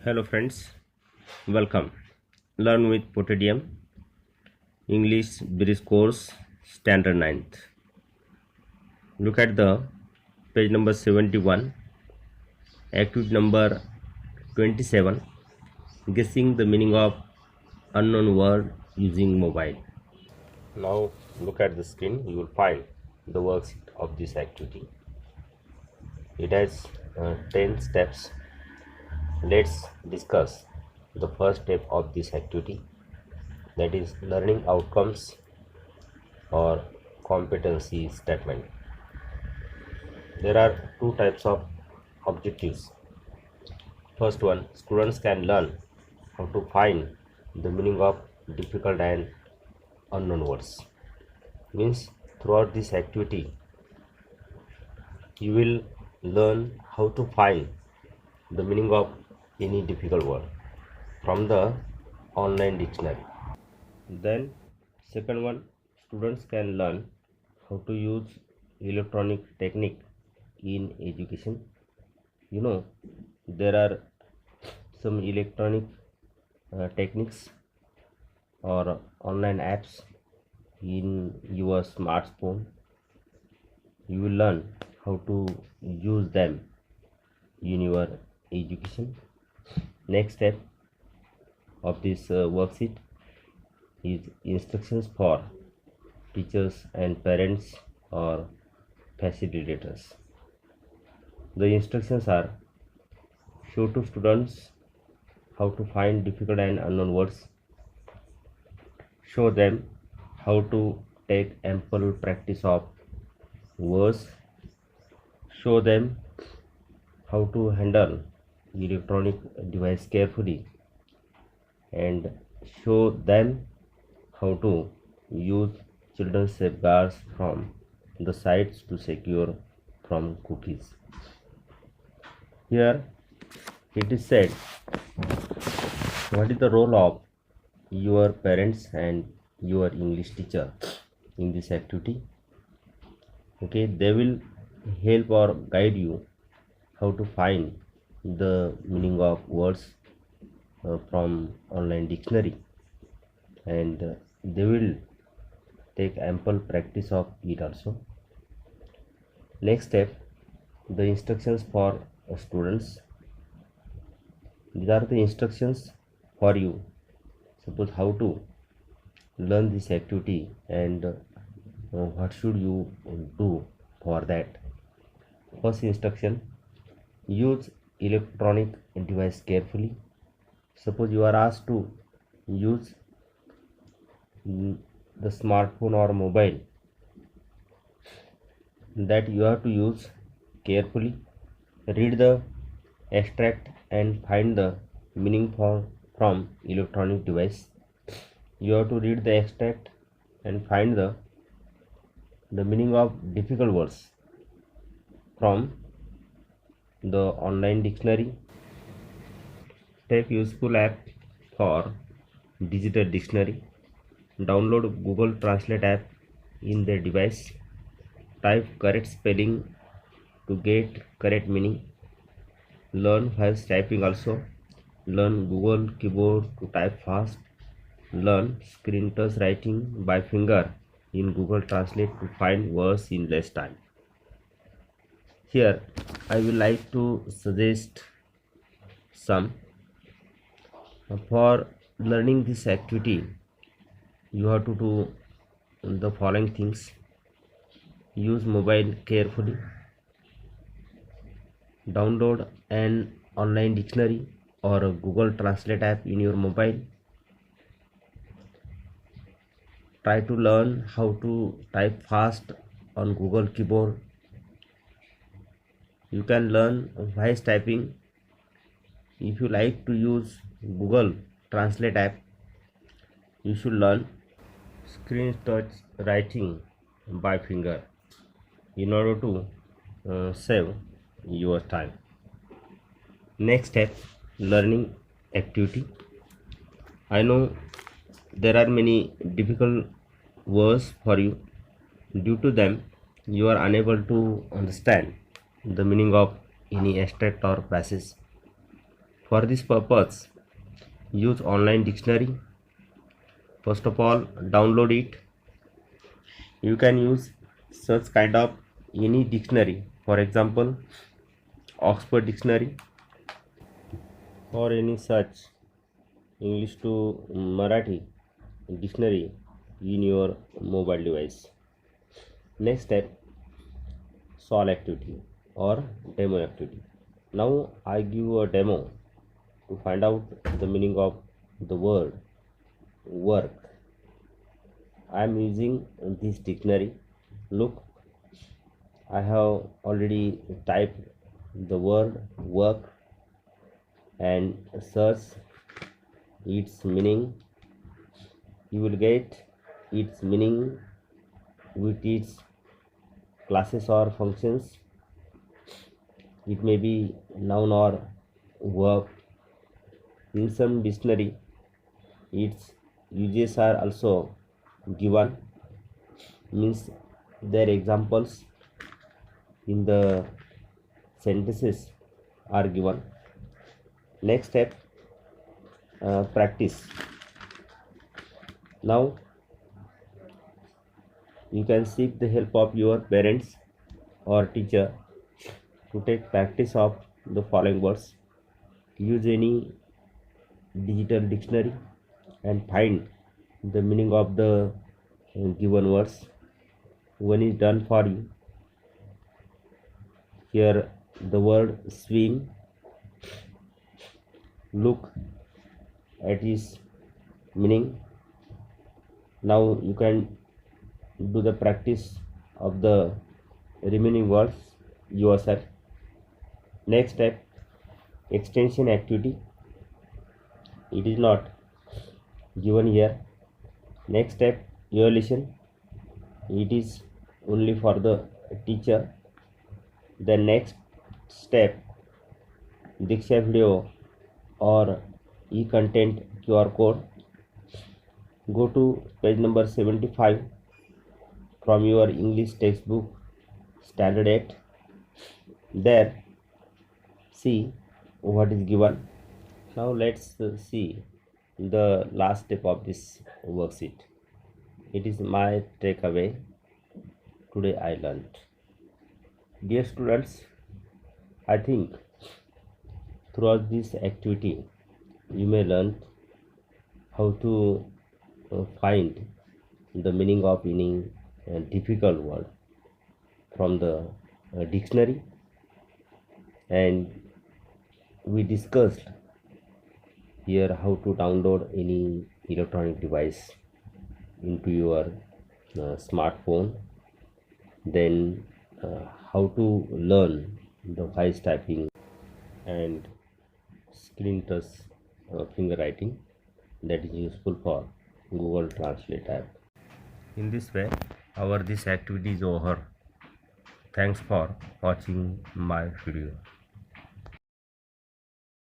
Hello friends, welcome. Learn with Potedium English Bridge Course Standard 9th. Look at the page number 71, activity number 27, guessing the meaning of unknown word using mobile. Now look at the screen, you will find the worksheet of this activity. It has 10 steps. Let's discuss the first step of this activity, that is learning outcomes or competency statement. There are two types of objectives. First one, students can learn how to find the meaning of difficult and unknown words. Means throughout this activity you will learn how to find the meaning of any difficult word from the online dictionary. Then second one, students can learn how to use electronic technique in education. There are some electronic techniques or online apps in your smartphone. You will learn how to use them in your education. Next step of this worksheet is instructions for teachers and parents or facilitators. The instructions are: show to students how to find difficult and unknown words, show them how to take ample practice of words, show them how to handle electronic device carefully, and show them how to use children's safeguards from the sites to secure from cookies. Here it is said, what is the role of your parents and your English teacher in this activity? Okay, they will help or guide you how to find the meaning of words from online dictionary, and they will take ample practice of it also. Next step, the instructions for students. These are the instructions for you. Suppose how to learn this activity and what should you do for that. First instruction, use electronic device carefully. Suppose you are asked to use the smartphone or mobile, that you have to use carefully. Read the extract and find the meaning from electronic device. You have to read the extract and find the meaning of difficult words from the online dictionary. Take useful app for digital dictionary. Download Google Translate app in the device. Type correct spelling to get correct meaning. Learn fast typing also. Learn Google keyboard to type fast. Learn screen touch writing by finger in Google Translate to find words in less time. Here I will like to suggest some. For learning this activity, you have to do the following things: use mobile carefully, download an online dictionary or a Google Translate app in your mobile, try to learn how to type fast on Google keyboard. You can learn voice typing. If you like to use Google Translate app, you should learn screen touch writing by finger in order to save your time. Next step, learning activity. I know there are many difficult words for you. Due to them, you are unable to understand the meaning of any extract or passage. For this purpose, use online dictionary. First of all, download it. You can use such kind of any dictionary, for example Oxford Dictionary or any such English to Marathi dictionary in your mobile device. Next step, solve activity or demo activity. Now I give you a demo to find out the meaning of the word work. I am using this dictionary. Look, I have already typed the word work and search its meaning. You will get its meaning with its classes or functions. It may be noun or verb. In some dictionary, its uses are also given, means their examples in the sentences are given. Next step, practice. Now you can seek the help of your parents or teacher to take practice of the following words. Use any digital dictionary and find the meaning of the given words. When it's done for you, here the word swim, look at its meaning. Now you can do the practice of the remaining words yourself. Next step, extension activity. It is not given here. Next step, evaluation. It is only for the teacher. The next step, Diksha video or e-content QR code. Go to page number 75 from your English textbook standard 8. There, see what is given. Now let's see the last step of this worksheet. It is my takeaway. Today I learned. Dear students, I think throughout this activity you may learn how to find the meaning of any difficult word from the dictionary, and we discussed here how to download any electronic device into your smartphone, then how to learn the voice typing and screen touch finger writing that is useful for Google Translate app. In this way, our this activity is over. Thanks for watching my video.